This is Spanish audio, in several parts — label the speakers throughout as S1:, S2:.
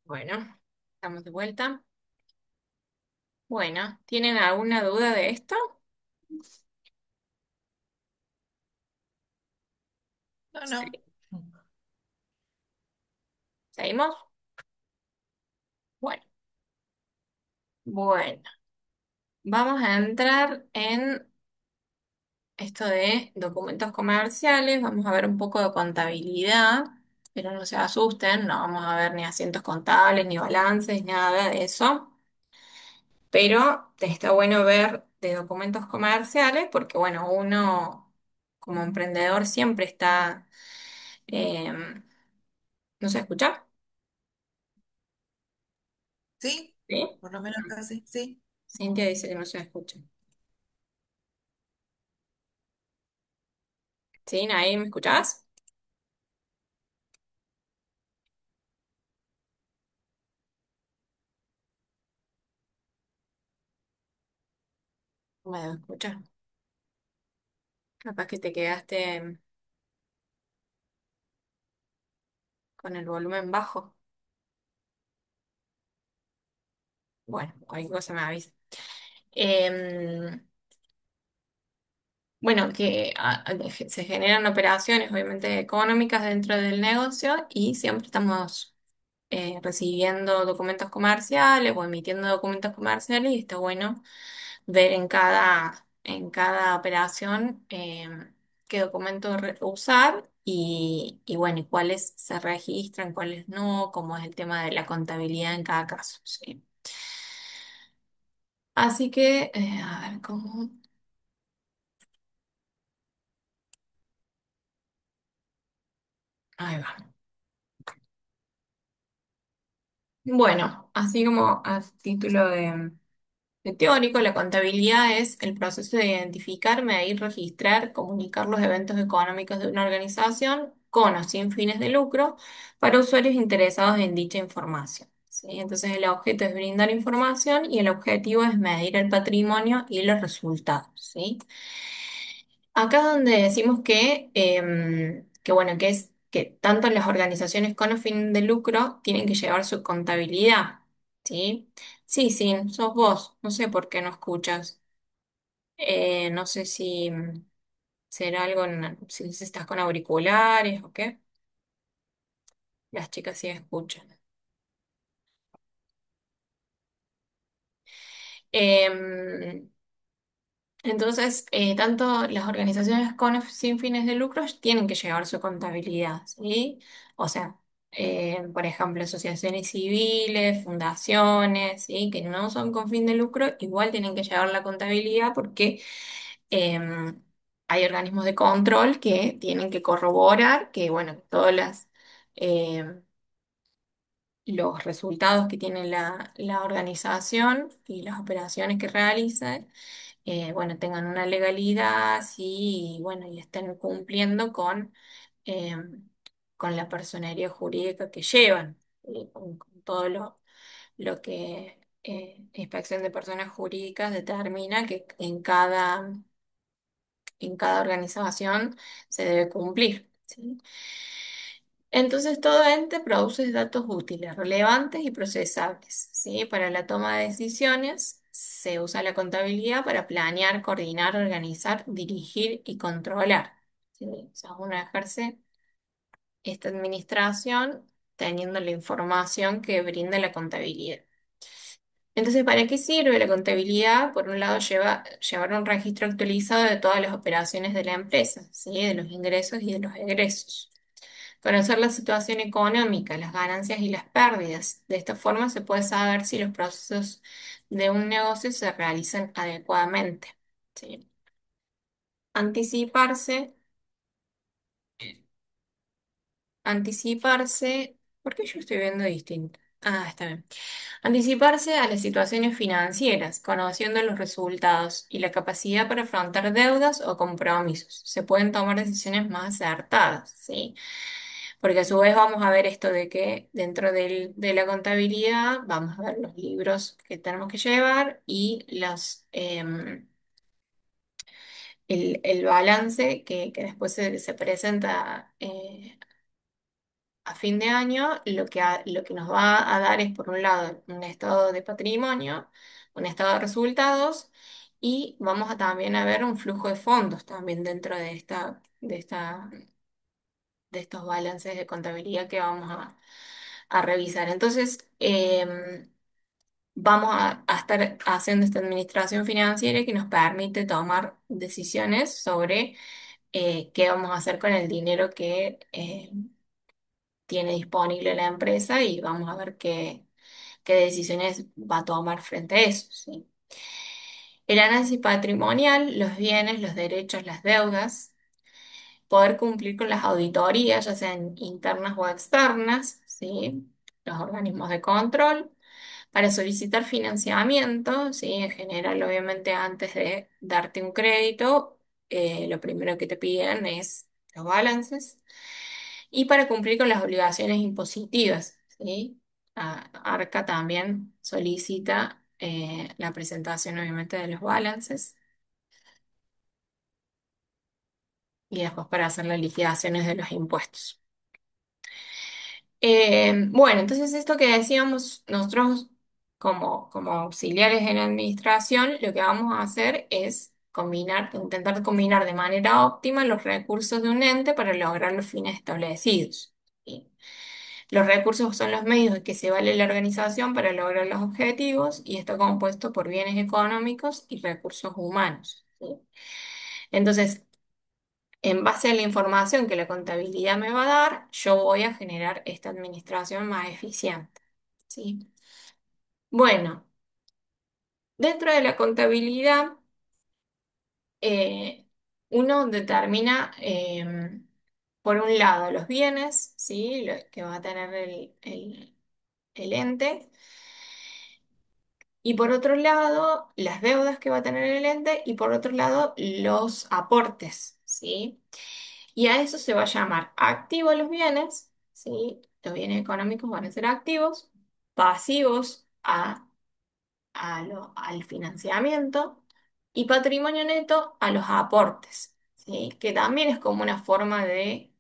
S1: Bueno, estamos de vuelta. Bueno, ¿tienen alguna duda de esto?
S2: No,
S1: Sí.
S2: no.
S1: ¿Seguimos? Bueno, bueno, vamos a entrar en esto de documentos comerciales. Vamos a ver un poco de contabilidad, pero no se asusten, no vamos a ver ni asientos contables, ni balances, nada de eso. Pero está bueno ver de documentos comerciales porque, bueno, uno como emprendedor siempre está... ¿no se escucha?
S2: Sí,
S1: ¿Sí?
S2: por lo menos casi, sí.
S1: Cintia dice que no se escucha. ¿Sí? ¿Ahí me escuchás? No me debo escuchar. Capaz que te quedaste con el volumen bajo. Bueno, cualquier cosa me avisa. Em, bueno, se generan operaciones obviamente económicas dentro del negocio y siempre estamos recibiendo documentos comerciales o emitiendo documentos comerciales y está bueno ver en cada operación qué documentos usar y bueno, y cuáles se registran, cuáles no, cómo es el tema de la contabilidad en cada caso, ¿sí? Así que, a ver cómo. Ahí va. Bueno, así como a título de teórico, la contabilidad es el proceso de identificar, medir, registrar, comunicar los eventos económicos de una organización con o sin fines de lucro para usuarios interesados en dicha información. ¿Sí? Entonces el objeto es brindar información y el objetivo es medir el patrimonio y los resultados. ¿Sí? Acá es donde decimos que bueno, que es que tanto las organizaciones con o fin de lucro tienen que llevar su contabilidad, ¿sí? Sí, sí, sos vos, no sé por qué no escuchas. No sé si será algo, si estás con auriculares o qué. Las chicas sí escuchan. Em, Entonces, tanto las organizaciones con o sin fines de lucro tienen que llevar su contabilidad, ¿sí? O sea, por ejemplo, asociaciones civiles, fundaciones, ¿sí? Que no son con fin de lucro, igual tienen que llevar la contabilidad porque eh, hay organismos de control que tienen que corroborar que, bueno, eh, los resultados que tiene la organización y las operaciones que realiza bueno, tengan una legalidad, sí, y bueno, y estén cumpliendo eh, con la personería jurídica que llevan, con todo lo que Inspección de Personas Jurídicas determina que en cada organización se debe cumplir. ¿Sí? Entonces, todo ente produce datos útiles, relevantes y procesables, ¿sí? Para la toma de decisiones se usa la contabilidad para planear, coordinar, organizar, dirigir y controlar, ¿sí? O sea, uno ejerce esta administración teniendo la información que brinda la contabilidad. Entonces, ¿para qué sirve la contabilidad? Por un lado, llevar un registro actualizado de todas las operaciones de la empresa, ¿sí? De los ingresos y de los egresos. Conocer la situación económica, las ganancias y las pérdidas. De esta forma se puede saber si los procesos de un negocio se realizan adecuadamente. ¿Sí? Anticiparse, anticiparse, ¿por qué yo estoy viendo distinto? Ah, está bien. Anticiparse a las situaciones financieras, conociendo los resultados y la capacidad para afrontar deudas o compromisos. Se pueden tomar decisiones más acertadas, ¿sí? Porque a su vez vamos a ver esto de que dentro de la contabilidad vamos a ver los libros que tenemos que llevar y el balance que después se presenta a fin de año lo que nos va a dar es, por un lado, un estado de patrimonio, un estado de resultados, y vamos a también a ver un flujo de fondos también dentro de estos balances de contabilidad que vamos a revisar. Entonces, vamos a estar haciendo esta administración financiera que nos permite tomar decisiones sobre qué vamos a hacer con el dinero que tiene disponible la empresa, y vamos a ver qué decisiones va a tomar frente a eso, ¿sí? El análisis patrimonial, los bienes, los derechos, las deudas, poder cumplir con las auditorías, ya sean internas o externas, ¿sí? Los organismos de control, para solicitar financiamiento, ¿sí? En general, obviamente, antes de darte un crédito, lo primero que te piden es los balances. Y para cumplir con las obligaciones impositivas, ¿sí? Arca también solicita la presentación, obviamente, de los balances, y después para hacer las liquidaciones de los impuestos. Bueno, entonces esto que decíamos nosotros como auxiliares en la administración, lo que vamos a hacer es intentar combinar de manera óptima los recursos de un ente para lograr los fines establecidos. ¿Sí? Los recursos son los medios de que se vale la organización para lograr los objetivos, y está compuesto por bienes económicos y recursos humanos. ¿Sí? Entonces, en base a la información que la contabilidad me va a dar, yo voy a generar esta administración más eficiente. ¿Sí? Bueno, dentro de la contabilidad, eh, uno determina, por un lado, los bienes, ¿sí? Lo que va a tener el ente, y por otro lado, las deudas que va a tener el ente, y por otro lado, los aportes, ¿sí? Y a eso se va a llamar activos los bienes, ¿sí? Los bienes económicos van a ser activos, pasivos al financiamiento, y patrimonio neto a los aportes, ¿sí? Que también es como una forma de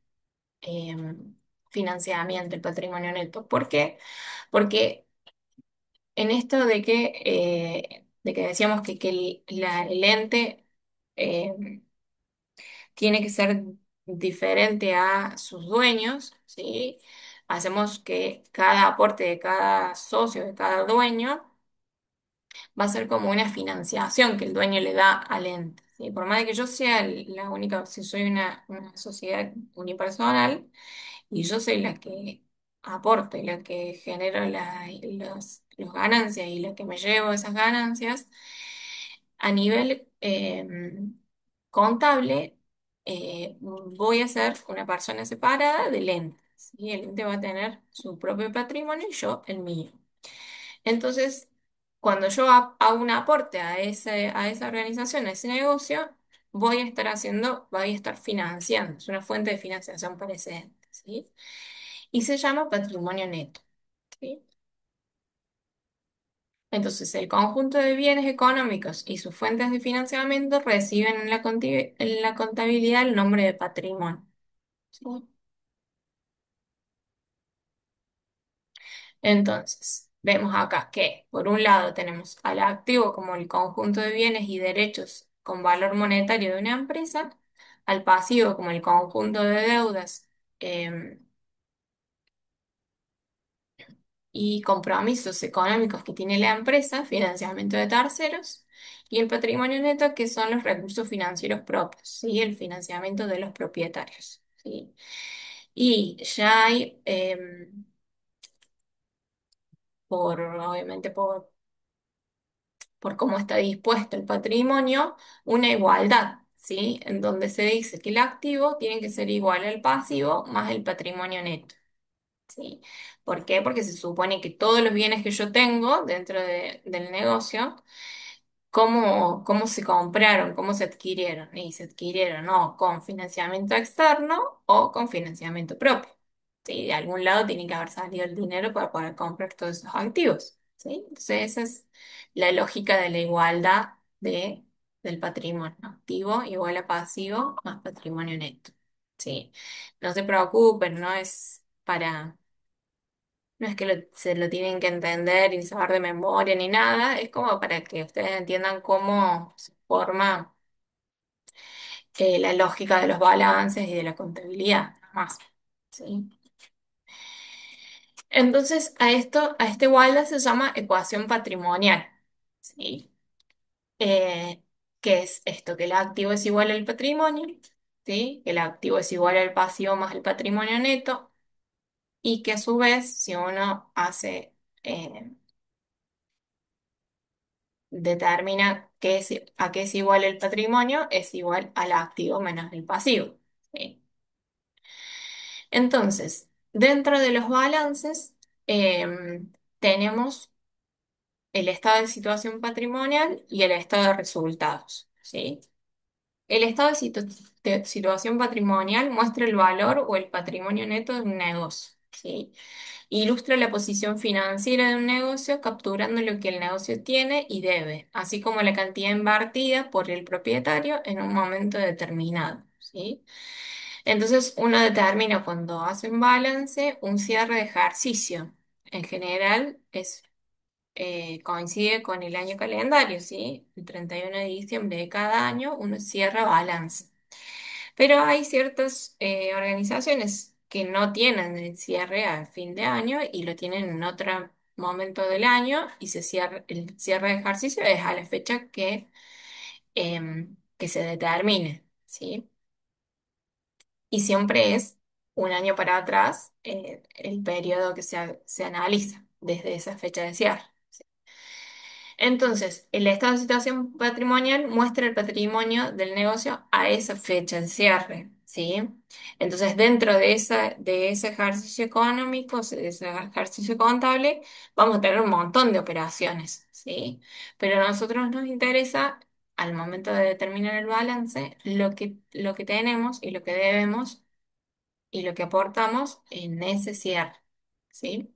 S1: financiamiento, el patrimonio neto. ¿Por qué? Porque en esto de que decíamos que el ente eh, tiene que ser diferente a sus dueños, ¿sí? Hacemos que cada aporte de cada socio, de cada dueño, va a ser como una financiación que el dueño le da al ente, ¿sí? Por más de que yo sea la única, si soy una sociedad unipersonal, y yo soy la que aporto y la que genero los ganancias y la que me llevo esas ganancias, a nivel contable, voy a ser una persona separada del ente, ¿sí? El ente va a tener su propio patrimonio y yo el mío. Entonces, cuando yo hago un aporte a esa organización, a ese negocio, voy a estar financiando, es una fuente de financiación para ese ente, ¿sí? Y se llama patrimonio neto, ¿sí? Entonces, el conjunto de bienes económicos y sus fuentes de financiamiento reciben en la contabilidad el nombre de patrimonio, ¿sí? Entonces, vemos acá que, por un lado, tenemos al activo como el conjunto de bienes y derechos con valor monetario de una empresa, al pasivo como el conjunto de deudas eh, y compromisos económicos que tiene la empresa, financiamiento de terceros, y el patrimonio neto, que son los recursos financieros propios, ¿sí? El financiamiento de los propietarios, ¿sí? Y ya hay, obviamente, por cómo está dispuesto el patrimonio, una igualdad, ¿sí? En donde se dice que el activo tiene que ser igual al pasivo más el patrimonio neto, ¿sí? ¿Por qué? Porque se supone que todos los bienes que yo tengo dentro del negocio, cómo se compraron, cómo se adquirieron, y se adquirieron o con financiamiento externo o con financiamiento propio, ¿sí? De algún lado tiene que haber salido el dinero para poder comprar todos esos activos, ¿sí? Entonces esa es la lógica de la igualdad del patrimonio activo igual a pasivo más patrimonio neto, ¿sí? No se preocupen, no es para, no es que se lo tienen que entender y saber de memoria ni nada, es como para que ustedes entiendan cómo se forma la lógica de los balances y de la contabilidad, nada más. ¿Sí? Entonces, a este Waldo se llama ecuación patrimonial. ¿Sí? Eh, que es esto, que el activo es igual al patrimonio, ¿sí? Que el activo es igual al pasivo más el patrimonio neto, y que a su vez, si uno hace, determina a qué es igual el patrimonio, es igual al activo menos el pasivo. ¿Sí? Entonces, dentro de los balances, tenemos el estado de situación patrimonial y el estado de resultados. ¿Sí? El estado de situación patrimonial muestra el valor o el patrimonio neto de un negocio, ¿sí? Ilustra la posición financiera de un negocio capturando lo que el negocio tiene y debe, así como la cantidad invertida por el propietario en un momento determinado, ¿sí? Entonces uno determina cuando hace un balance un cierre de ejercicio. En general coincide con el año calendario, ¿sí? El 31 de diciembre de cada año uno cierra balance. Pero hay ciertas organizaciones que no tienen el cierre al fin de año y lo tienen en otro momento del año y el cierre de ejercicio es a la fecha que se determine, ¿sí? Y siempre es un año para atrás el periodo que se analiza desde esa fecha de cierre. Entonces, el estado de situación patrimonial muestra el patrimonio del negocio a esa fecha de cierre, ¿sí? Entonces, dentro de ese ejercicio económico, de ese ejercicio contable, vamos a tener un montón de operaciones, ¿sí? Pero a nosotros nos interesa, al momento de determinar el balance, lo que tenemos y lo que debemos y lo que aportamos en ese cierre, ¿sí?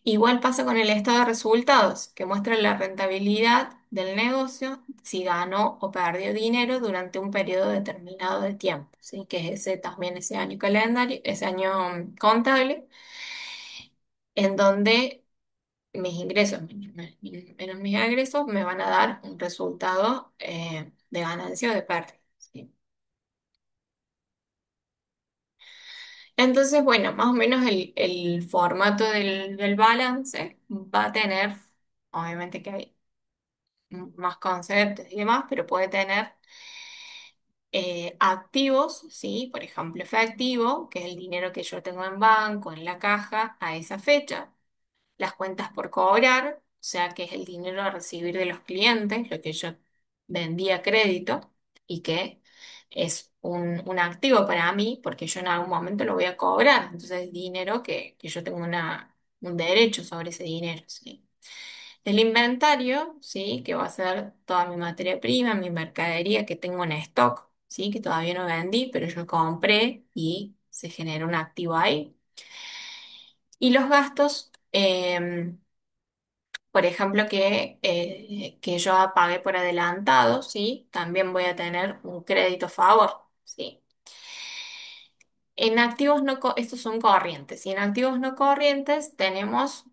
S1: Igual pasa con el estado de resultados, que muestra la rentabilidad del negocio si ganó o perdió dinero durante un periodo determinado de tiempo, ¿sí? Que es ese también ese año calendario, ese año contable, en donde mis ingresos menos mis egresos me van a dar un resultado de ganancia o de pérdida, ¿sí? Entonces, bueno, más o menos el formato del balance va a tener, obviamente que hay más conceptos y demás, pero puede tener activos, ¿sí? Por ejemplo, efectivo, que es el dinero que yo tengo en banco, en la caja, a esa fecha. Las cuentas por cobrar, o sea, que es el dinero a recibir de los clientes, lo que yo vendí a crédito y que es un activo para mí, porque yo en algún momento lo voy a cobrar. Entonces, es dinero que yo tengo un derecho sobre ese dinero, ¿sí? El inventario, ¿sí? Que va a ser toda mi materia prima, mi mercadería que tengo en stock, ¿sí? Que todavía no vendí, pero yo compré y se genera un activo ahí. Y los gastos, por ejemplo, que yo pagué por adelantado, ¿sí? También voy a tener un crédito a favor, ¿sí? En activos no, estos son corrientes, y en activos no corrientes tenemos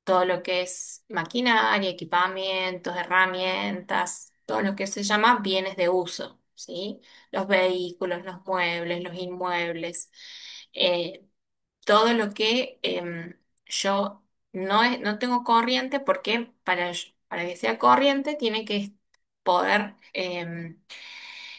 S1: todo lo que es maquinaria, equipamientos, herramientas, todo lo que se llama bienes de uso, ¿sí? Los vehículos, los muebles, los inmuebles, eh, todo lo que yo no tengo corriente porque para que sea corriente tiene que poder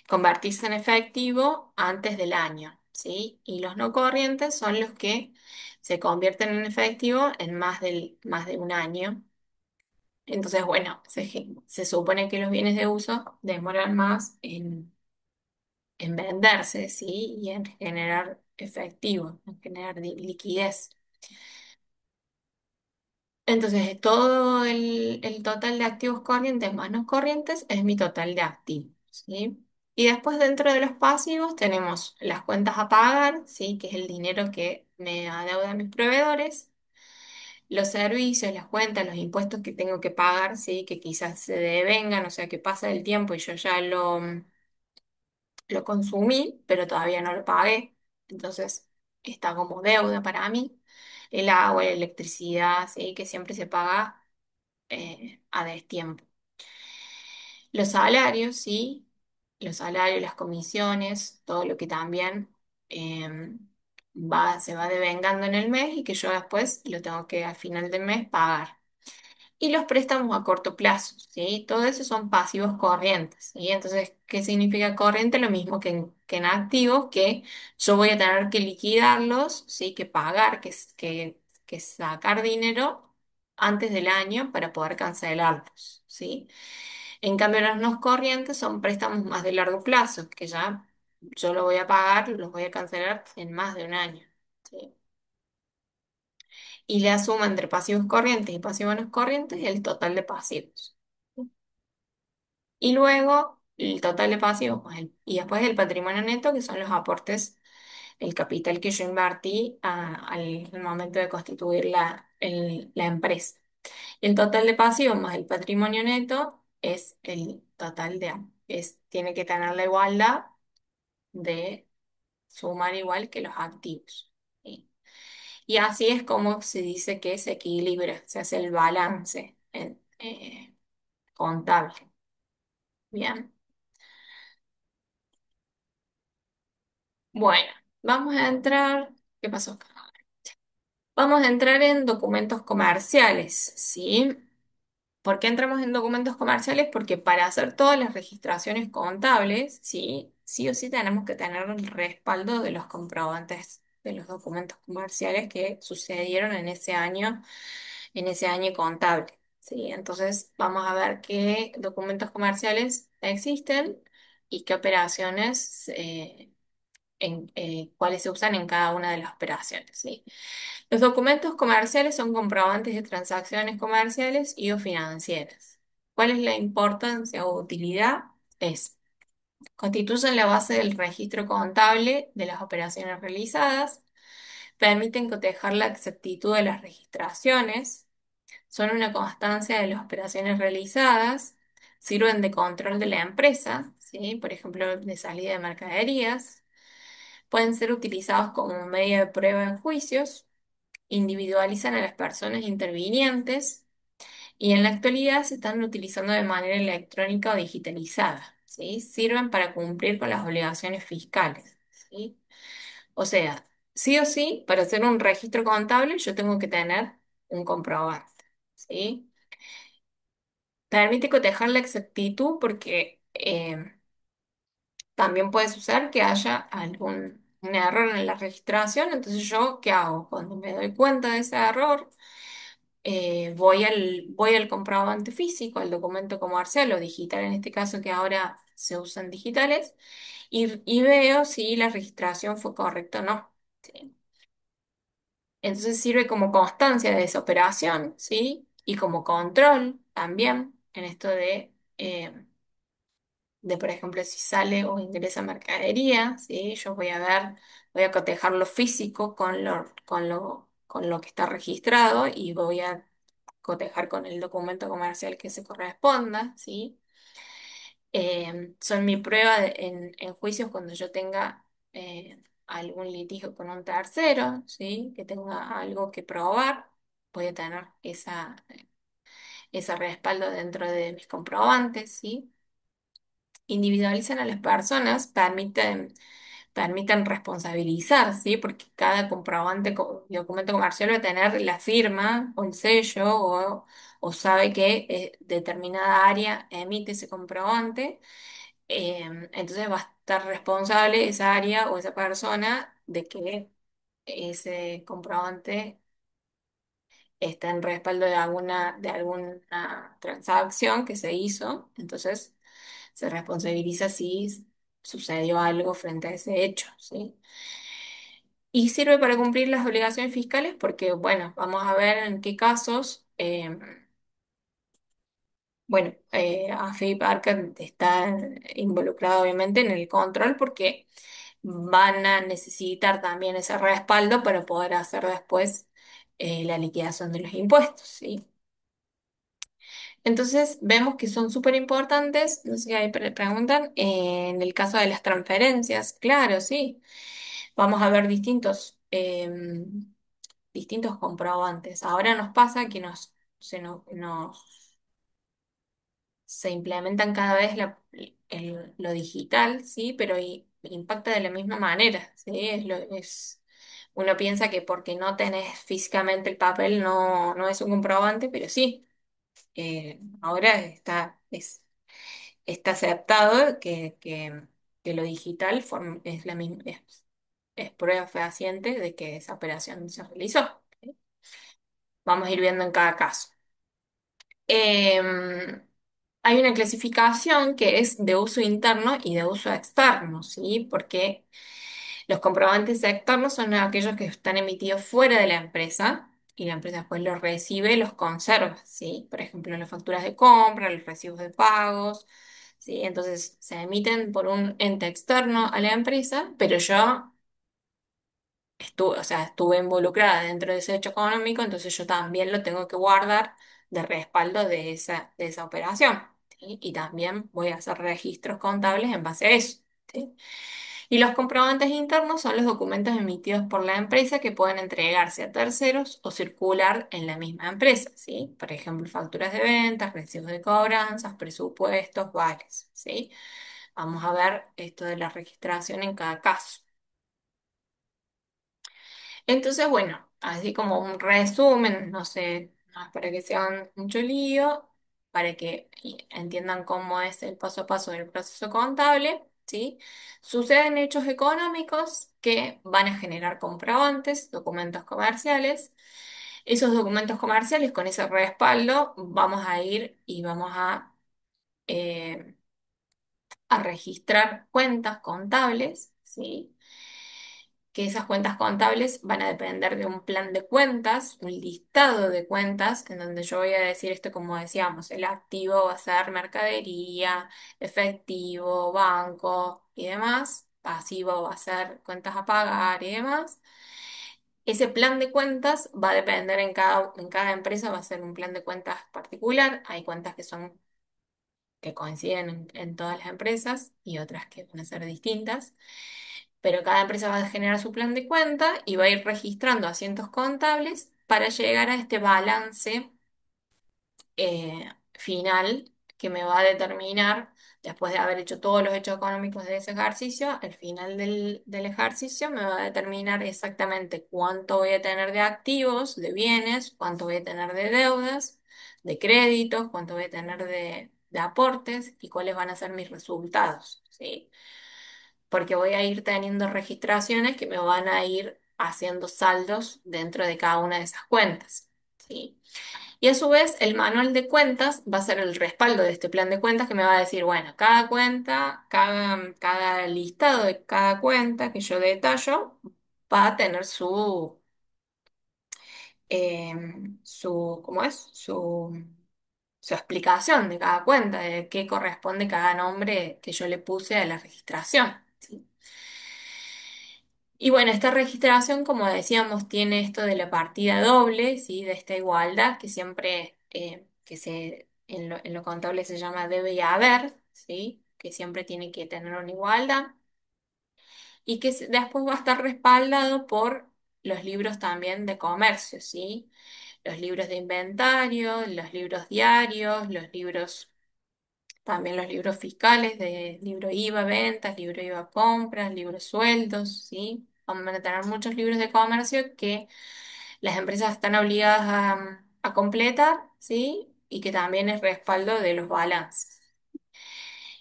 S1: convertirse en efectivo antes del año, ¿sí? Y los no corrientes son los que se convierten en efectivo en más de un año. Entonces, bueno, se supone que los bienes de uso demoran más en venderse, ¿sí? Y en generar efectivo, en generar liquidez. Entonces, todo el total de activos corrientes más no corrientes es mi total de activos, ¿sí? Y después dentro de los pasivos tenemos las cuentas a pagar, ¿sí? Que es el dinero que me adeudan mis proveedores, los servicios, las cuentas, los impuestos que tengo que pagar, ¿sí? Que quizás se devengan, o sea, que pasa el tiempo y yo ya lo consumí, pero todavía no lo pagué. Entonces, está como deuda para mí. El agua, la electricidad, ¿sí? Que siempre se paga a destiempo. Los salarios, sí, los salarios, las comisiones, todo lo que también eh, se va devengando en el mes y que yo después lo tengo que al final del mes pagar. Y los préstamos a corto plazo, ¿sí? Todo eso son pasivos corrientes, ¿sí? Entonces, ¿qué significa corriente? Lo mismo que en activos, que yo voy a tener que liquidarlos, ¿sí? Que pagar, que sacar dinero antes del año para poder cancelarlos, ¿sí? En cambio, los no corrientes son préstamos más de largo plazo, que ya yo lo voy a pagar, los voy a cancelar en más de un año, ¿sí? Y la suma entre pasivos corrientes y pasivos no corrientes es el total de pasivos. Y luego el total de pasivos y después el patrimonio neto, que son los aportes, el capital que yo invertí al momento de constituir la empresa. El total de pasivos más el patrimonio neto es el total tiene que tener la igualdad de sumar igual que los activos. ¿Sí? Y así es como se dice que se equilibra, se hace el balance contable. Bien, bueno, vamos a entrar. ¿Qué pasó acá? Vamos a entrar en documentos comerciales, ¿sí? ¿Por qué entramos en documentos comerciales? Porque para hacer todas las registraciones contables, ¿sí? Sí o sí tenemos que tener el respaldo de los comprobantes de los documentos comerciales que sucedieron en ese año contable, ¿sí? Entonces vamos a ver qué documentos comerciales existen y qué operaciones, cuáles se usan en cada una de las operaciones, ¿sí? Los documentos comerciales son comprobantes de transacciones comerciales y o financieras. ¿Cuál es la importancia o utilidad? Constituyen la base del registro contable de las operaciones realizadas, permiten cotejar la exactitud de las registraciones, son una constancia de las operaciones realizadas, sirven de control de la empresa, ¿sí? Por ejemplo, de salida de mercaderías, pueden ser utilizados como medio de prueba en juicios, individualizan a las personas intervinientes y en la actualidad se están utilizando de manera electrónica o digitalizada, ¿sí? Sirven para cumplir con las obligaciones fiscales, ¿sí? O sea, sí o sí, para hacer un registro contable yo tengo que tener un comprobante, ¿sí? Permite cotejar la exactitud porque también puede suceder que haya algún un error en la registración, entonces yo, ¿qué hago? Cuando me doy cuenta de ese error, voy al comprobante físico, al documento comercial o digital, en este caso que ahora se usan digitales, y veo si la registración fue correcta o no. ¿Sí? Entonces sirve como constancia de esa operación, ¿sí? Y como control también en esto de, por ejemplo, si sale o ingresa mercadería, ¿sí? Yo voy a ver, voy a cotejar lo físico con lo que está registrado y voy a cotejar con el documento comercial que se corresponda, ¿sí? Son mi prueba en juicios cuando yo tenga algún litigio con un tercero, ¿sí? Que tenga algo que probar, voy a tener ese respaldo dentro de mis comprobantes, ¿sí? Individualizan a las personas, permiten responsabilizar, ¿sí? Porque cada comprobante, documento comercial va a tener la firma o el sello o sabe que determinada área emite ese comprobante, entonces va a estar responsable esa área o esa persona de que ese comprobante está en respaldo de alguna transacción que se hizo, entonces se responsabiliza si sucedió algo frente a ese hecho, ¿sí? Y sirve para cumplir las obligaciones fiscales porque, bueno, vamos a ver en qué casos, bueno, AFIP Arca está involucrado obviamente en el control porque van a necesitar también ese respaldo para poder hacer después la liquidación de los impuestos, ¿sí? Entonces vemos que son súper importantes, no sé si ahí preguntan, en el caso de las transferencias, claro, sí. vamos a ver distintos comprobantes. Ahora nos pasa que se implementan cada vez lo digital, ¿sí? Pero impacta de la misma manera, ¿sí? Uno piensa que porque no tenés físicamente el papel no es un comprobante, pero sí. Ahora está aceptado que lo digital es la misma, es prueba fehaciente de que esa operación se realizó. ¿Sí? Vamos a ir viendo en cada caso. Em, Hay una clasificación que es de uso interno y de uso externo, ¿sí? Porque los comprobantes externos son aquellos que están emitidos fuera de la empresa y la empresa después los recibe y los conserva, ¿sí? Por ejemplo, las facturas de compra, los recibos de pagos, ¿sí? Entonces se emiten por un ente externo a la empresa, pero yo o sea, estuve involucrada dentro de ese hecho económico, entonces yo también lo tengo que guardar de respaldo de esa operación, ¿sí? Y también voy a hacer registros contables en base a eso, ¿sí? Y los comprobantes internos son los documentos emitidos por la empresa que pueden entregarse a terceros o circular en la misma empresa, ¿sí? Por ejemplo, facturas de ventas, recibos de cobranzas, presupuestos, vales, ¿sí? Vamos a ver esto de la registración en cada caso. Entonces, bueno, así como un resumen, no sé, no es para que se hagan mucho lío, para que entiendan cómo es el paso a paso del proceso contable, ¿sí? Suceden hechos económicos que van a generar comprobantes, documentos comerciales. Esos documentos comerciales, con ese respaldo, vamos a ir y vamos eh, a registrar cuentas contables, ¿sí? Que esas cuentas contables van a depender de un plan de cuentas, un listado de cuentas, en donde yo voy a decir esto como decíamos, el activo va a ser mercadería, efectivo, banco y demás, pasivo va a ser cuentas a pagar y demás. Ese plan de cuentas va a depender en cada empresa, va a ser un plan de cuentas particular. Hay cuentas que coinciden en todas las empresas y otras que van a ser distintas. Pero cada empresa va a generar su plan de cuenta y va a ir registrando asientos contables para llegar a este balance final que me va a determinar, después de haber hecho todos los hechos económicos de ese ejercicio, al final del ejercicio me va a determinar exactamente cuánto voy a tener de activos, de bienes, cuánto voy a tener de deudas, de créditos, cuánto voy a tener de aportes y cuáles van a ser mis resultados, ¿sí? Porque voy a ir teniendo registraciones que me van a ir haciendo saldos dentro de cada una de esas cuentas, ¿sí? Y a su vez, el manual de cuentas va a ser el respaldo de este plan de cuentas que me va a decir, bueno, cada cuenta, cada listado de cada cuenta que yo detallo va a tener ¿cómo es? Su explicación de cada cuenta, de qué corresponde cada nombre que yo le puse a la registración, ¿sí? Y bueno, esta registración, como decíamos, tiene esto de la partida doble, ¿sí? De esta igualdad que siempre, en lo contable se llama debe y haber, ¿sí? Que siempre tiene que tener una igualdad y que después va a estar respaldado por los libros también de comercio, ¿sí? Los libros de inventario, los libros diarios, también los libros fiscales de libro IVA ventas, libro IVA compras, libro sueldos, ¿sí? Vamos a tener muchos libros de comercio que las empresas están obligadas a completar, ¿sí? Y que también es respaldo de los balances.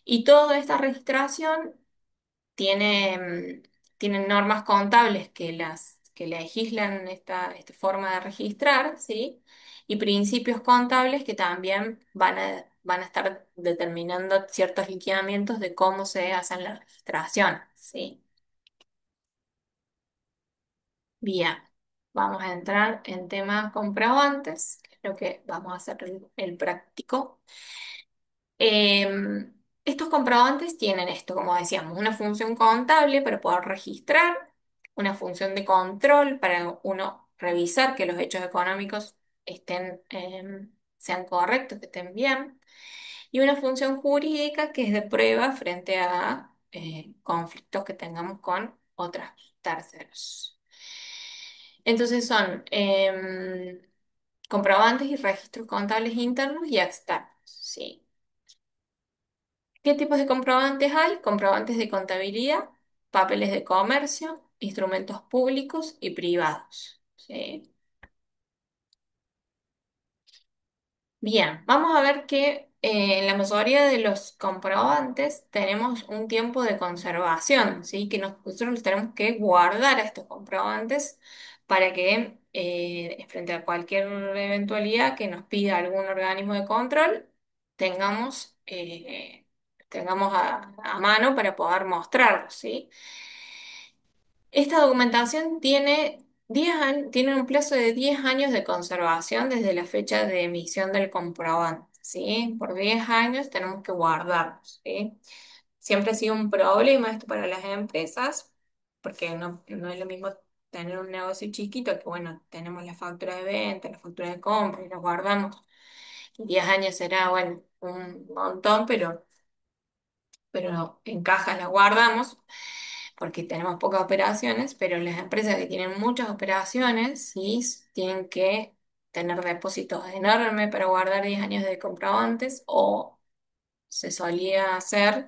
S1: Y toda esta registración tiene, tienen normas contables que legislan esta forma de registrar, ¿sí? Y principios contables que también van a estar determinando ciertos liquidamientos de cómo se hacen las registraciones, ¿sí? Bien, vamos a entrar en temas comprobantes, que es lo que vamos a hacer el práctico. Estos comprobantes tienen esto, como decíamos, una función contable para poder registrar, una función de control para uno revisar que los hechos económicos sean correctos, que estén bien, y una función jurídica que es de prueba frente a conflictos que tengamos con terceros. Entonces son comprobantes y registros contables internos y externos, ¿sí? ¿Qué tipos de comprobantes hay? Comprobantes de contabilidad, papeles de comercio, instrumentos públicos y privados, ¿sí? Bien, vamos a ver que en la mayoría de los comprobantes tenemos un tiempo de conservación, ¿sí? Que nosotros los tenemos que guardar a estos comprobantes para que frente a cualquier eventualidad que nos pida algún organismo de control, tengamos, tengamos a mano para poder mostrarlos, ¿sí? Esta documentación tiene 10 años, tiene un plazo de 10 años de conservación desde la fecha de emisión del comprobante, ¿sí? Por 10 años tenemos que guardarlos, ¿sí? Siempre ha sido un problema esto para las empresas, porque no es lo mismo tener un negocio chiquito que, bueno, tenemos la factura de venta, la factura de compra y la guardamos. 10 años será, bueno, un montón, pero en cajas la guardamos porque tenemos pocas operaciones, pero las empresas que tienen muchas operaciones, sí, tienen que tener depósitos enormes para guardar 10 años de comprobantes o se solía hacer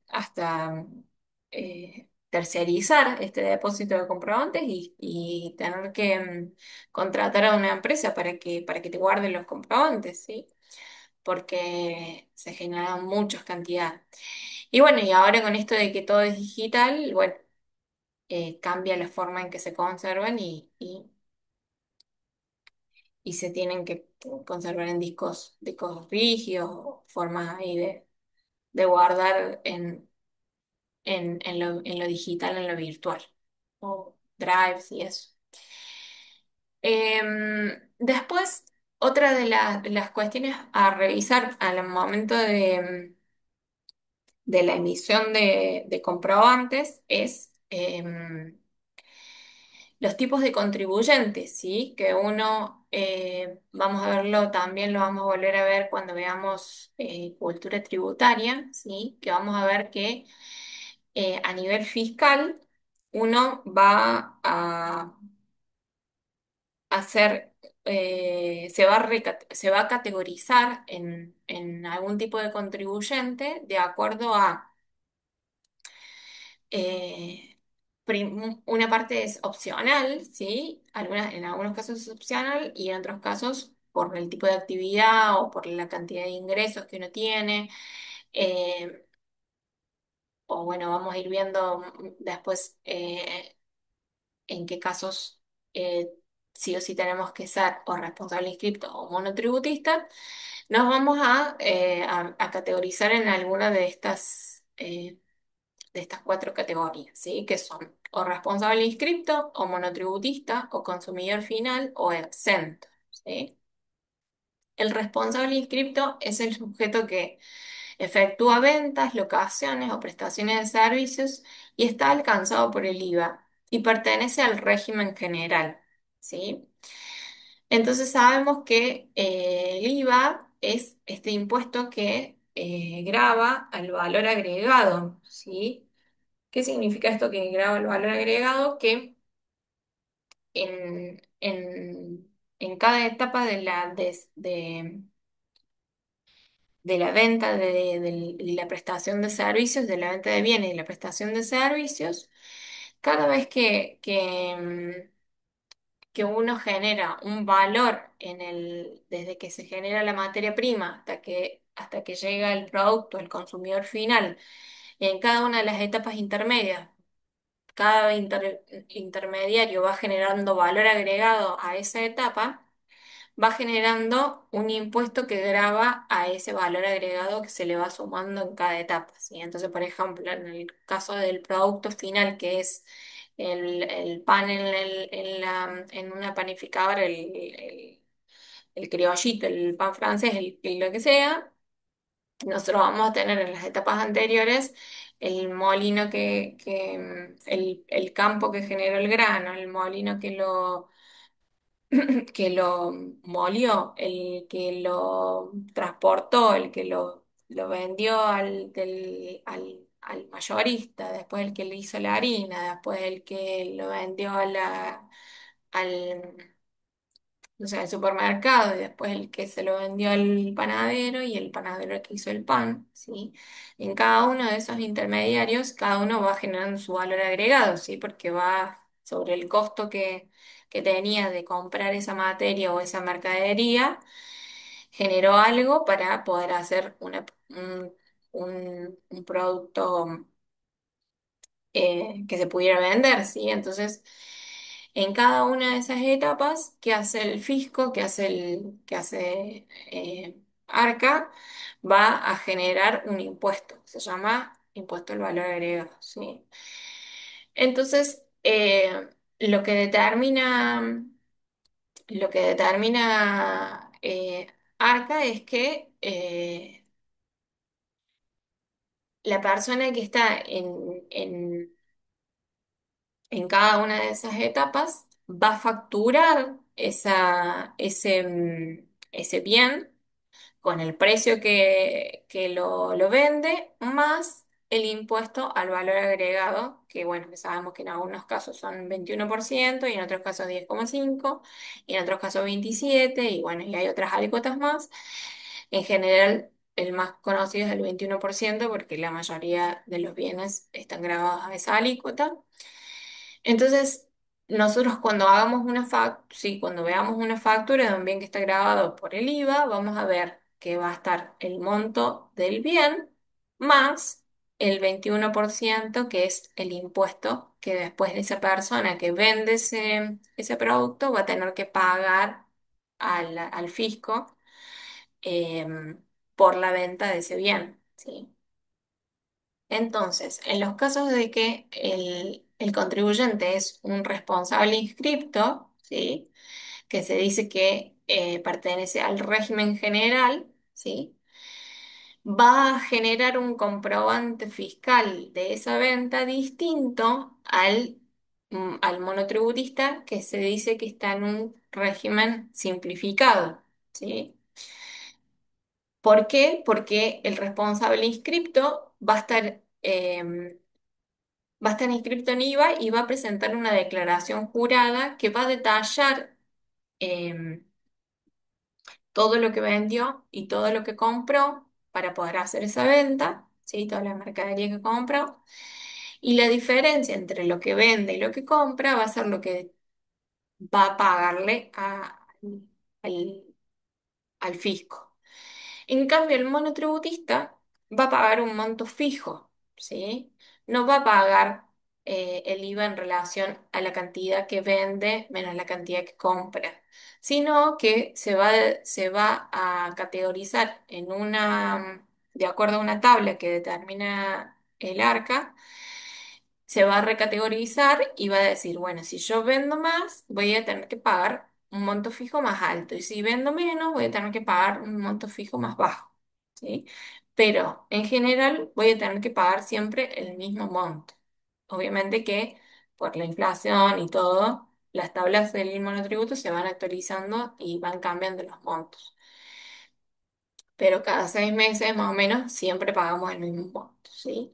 S1: hasta terciarizar este depósito de comprobantes y tener que contratar a una empresa para que te guarde los comprobantes, ¿sí? Porque se generan muchas cantidades. Y bueno, y ahora con esto de que todo es digital, bueno, cambia la forma en que se conservan y se tienen que conservar en discos rígidos, o formas ahí de guardar en lo digital, en lo virtual, o drives y eso. Después, otra de las cuestiones a revisar al momento de la emisión de comprobantes es los tipos de contribuyentes, ¿sí? Que uno, vamos a verlo también, lo vamos a volver a ver cuando veamos cultura tributaria, ¿sí? Que vamos a ver que a nivel fiscal uno va a hacer, se va a categorizar en algún tipo de contribuyente de acuerdo a una parte es opcional, ¿sí? En algunos casos es opcional y en otros casos por el tipo de actividad o por la cantidad de ingresos que uno tiene. eh, o bueno, vamos a ir viendo después en qué casos eh, sí o sí tenemos que ser o responsable inscripto o monotributista. Nos vamos a categorizar en alguna de estas cuatro categorías, ¿sí? Que son o responsable inscripto, o monotributista, o consumidor final, o exento, ¿sí? El responsable inscripto es el sujeto que efectúa ventas, locaciones o prestaciones de servicios y está alcanzado por el IVA y pertenece al régimen general, ¿sí? Entonces sabemos que el IVA es este impuesto que grava al valor agregado, ¿sí? ¿Qué significa esto que graba el valor agregado? Que en cada etapa de la venta, de la prestación de servicios, de la venta de bienes y la prestación de servicios, cada vez que uno genera un valor desde que se genera la materia prima hasta que llega el producto al consumidor final, en cada una de las etapas intermedias, cada intermediario va generando valor agregado a esa etapa, va generando un impuesto que grava a ese valor agregado que se le va sumando en cada etapa, ¿sí? Entonces, por ejemplo, en el caso del producto final, que es el pan en una panificadora, el criollito, el pan francés, lo que sea, nosotros vamos a tener en las etapas anteriores el molino el campo que generó el grano, el molino que lo molió, el que lo transportó, el que lo vendió al mayorista, después el que le hizo la harina, después el que lo vendió a al, no sé, al supermercado y después el que se lo vendió al panadero y el panadero el que hizo el pan, ¿sí? En cada uno de esos intermediarios, cada uno va generando su valor agregado, ¿sí? Porque va sobre el costo que tenía de comprar esa materia o esa mercadería, generó algo para poder hacer un producto que se pudiera vender, ¿sí? Entonces, en cada una de esas etapas, ¿qué hace el fisco? ¿Qué hace Arca? Va a generar un impuesto, se llama impuesto al valor agregado, ¿sí? Entonces, lo que determina Arca es que la persona que está en cada una de esas etapas va a facturar ese bien con el precio que lo vende, más el impuesto al valor agregado, que bueno, que sabemos que en algunos casos son 21% y en otros casos 10,5% y en otros casos 27% y bueno, y hay otras alícuotas más. En general, el más conocido es el 21% porque la mayoría de los bienes están grabados a esa alícuota. Entonces, nosotros cuando hagamos una sí, cuando veamos una factura de un bien que está grabado por el IVA, vamos a ver que va a estar el monto del bien más el 21% que es el impuesto que después de esa persona que vende ese producto va a tener que pagar al fisco por la venta de ese bien, ¿sí? Entonces, en los casos de que el contribuyente es un responsable inscripto, ¿sí? Que se dice que pertenece al régimen general, ¿sí? Va a generar un comprobante fiscal de esa venta distinto al monotributista que se dice que está en un régimen simplificado, ¿sí? ¿Por qué? Porque el responsable inscripto va a estar inscrito en IVA y va a presentar una declaración jurada que va a detallar em, todo lo que vendió y todo lo que compró para poder hacer esa venta, ¿sí? Toda la mercadería que compró. Y la diferencia entre lo que vende y lo que compra va a ser lo que va a pagarle al, al fisco. En cambio, el monotributista va a pagar un monto fijo, ¿sí? No va a pagar el IVA en relación a la cantidad que vende menos la cantidad que compra, sino que se va a categorizar de acuerdo a una tabla que determina el ARCA, se va a recategorizar y va a decir, bueno, si yo vendo más, voy a tener que pagar un monto fijo más alto y si vendo menos, voy a tener que pagar un monto fijo más bajo, ¿sí? Pero en general voy a tener que pagar siempre el mismo monto. Obviamente que por la inflación y todo, las tablas del monotributo se van actualizando y van cambiando los montos. Pero cada 6 meses más o menos siempre pagamos el mismo monto, ¿sí?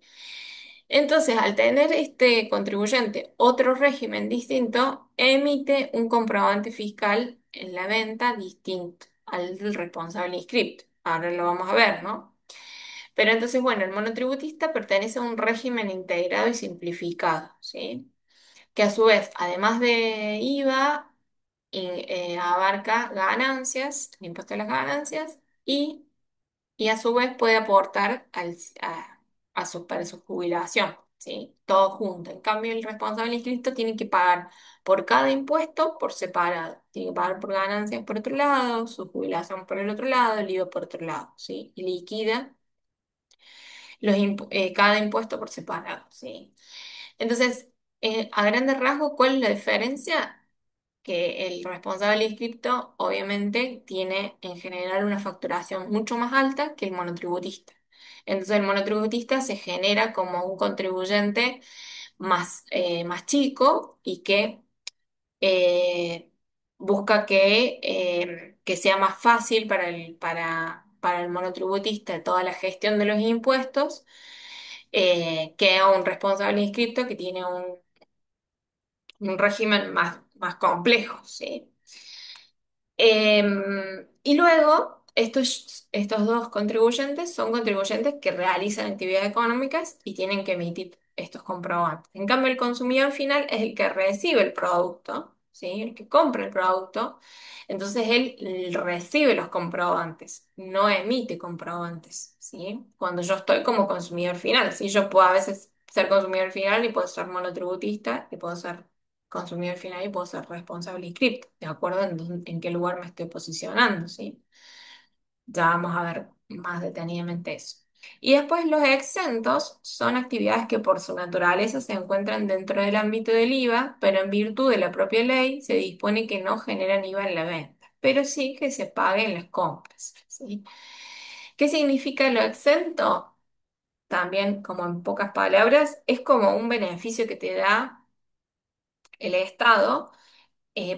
S1: Entonces, al tener este contribuyente otro régimen distinto, emite un comprobante fiscal en la venta distinto al del responsable inscripto. Ahora lo vamos a ver, ¿no? Pero entonces, bueno, el monotributista pertenece a un régimen integrado y simplificado, ¿sí? Que a su vez, además de IVA, abarca ganancias, el impuesto a las ganancias y a su vez puede aportar para su jubilación, ¿sí? Todo junto. En cambio, el responsable inscrito tiene que pagar por cada impuesto por separado. Tiene que pagar por ganancias por otro lado, su jubilación por el otro lado, el IVA por otro lado, ¿sí? Y liquida cada impuesto por separado, ¿sí? Entonces, a grandes rasgos, ¿cuál es la diferencia? Que el responsable inscripto obviamente tiene en general una facturación mucho más alta que el monotributista. Entonces el monotributista se genera como un contribuyente más chico y que eh, busca que sea más fácil para el monotributista toda la gestión de los impuestos que un responsable inscripto que tiene un régimen más complejo, ¿sí? Y luego, estos dos contribuyentes son contribuyentes que realizan actividades económicas y tienen que emitir estos comprobantes. En cambio, el consumidor final es el que recibe el producto, ¿sí? El que compra el producto. Entonces, él recibe los comprobantes, no emite comprobantes, ¿sí? Cuando yo estoy como consumidor final, ¿sí? Yo puedo a veces ser consumidor final y puedo ser monotributista y puedo ser consumidor final y puedo ser responsable inscripto, de acuerdo en qué lugar me estoy posicionando, ¿sí? Ya vamos a ver más detenidamente eso. Y después los exentos son actividades que por su naturaleza se encuentran dentro del ámbito del IVA, pero en virtud de la propia ley se dispone que no generan IVA en la venta, pero sí que se pague en las compras, ¿sí? ¿Qué significa lo exento? También, como en pocas palabras, es como un beneficio que te da el Estado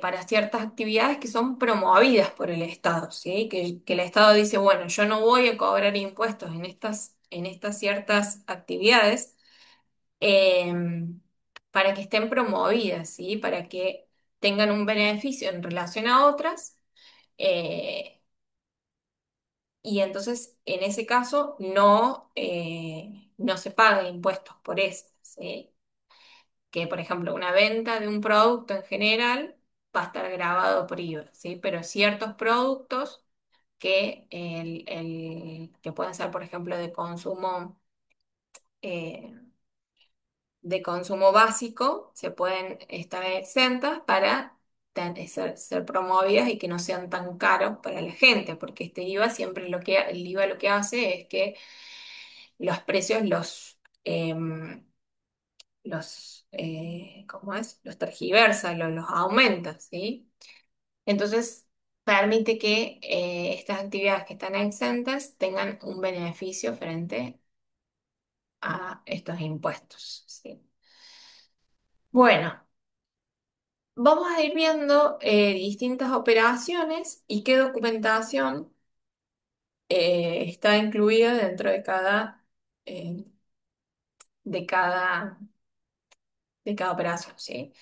S1: para ciertas actividades que son promovidas por el Estado, ¿sí? Que el Estado dice, bueno, yo no voy a cobrar impuestos en estas ciertas actividades eh, para que estén promovidas, ¿sí? Para que tengan un beneficio en relación a otras. eh, y entonces, en ese caso, no se pagan impuestos por eso, ¿sí? Que, por ejemplo, una venta de un producto en general va a estar grabado por IVA, ¿sí? Pero ciertos productos que pueden ser, por ejemplo, eh, de consumo básico, se pueden estar exentas para ser promovidas y que no sean tan caros para la gente, porque este IVA siempre el IVA lo que hace es que los precios ¿cómo es? Los tergiversa, los aumenta, ¿sí? Entonces, permite que estas actividades que están exentas tengan un beneficio frente a estos impuestos, ¿sí? Bueno, vamos a ir viendo distintas operaciones y qué documentación está incluida dentro eh, de cada, de cada operación, ¿sí?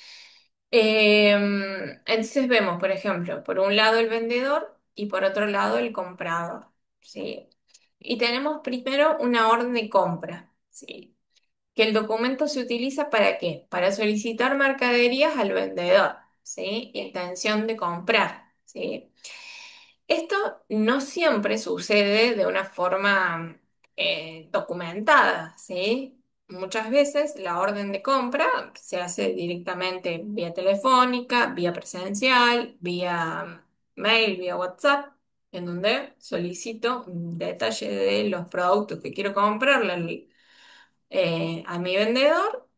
S1: Entonces vemos, por ejemplo, por un lado el vendedor y por otro lado el comprador, ¿sí? Y tenemos primero una orden de compra, ¿sí? Que el documento se utiliza ¿para qué? Para solicitar mercaderías al vendedor, ¿sí? Intención de comprar, ¿sí? Esto no siempre sucede de una forma documentada, ¿sí? Muchas veces la orden de compra se hace directamente vía telefónica, vía presencial, vía mail, vía WhatsApp, en donde solicito un detalle de los productos que quiero comprarle a mi vendedor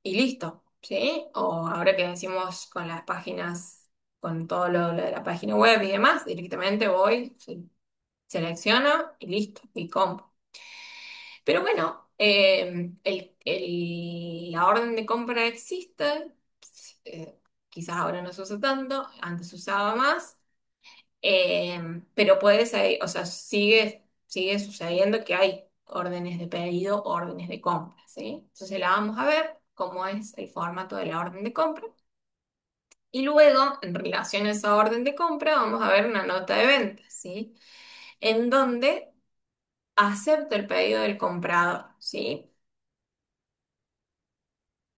S1: y listo, ¿sí? O ahora que decimos con las páginas, con todo lo de la página web y demás, directamente voy, selecciono y listo, y compro. Pero bueno, la orden de compra existe, eh, quizás ahora no se usa tanto, antes se usaba más, pero o sea, sigue sucediendo que hay órdenes de pedido, órdenes de compra, ¿sí? Entonces la vamos a ver cómo es el formato de la orden de compra. Y luego, en relación a esa orden de compra, vamos a ver una nota de venta, ¿sí? En donde acepto el pedido del comprador, ¿sí?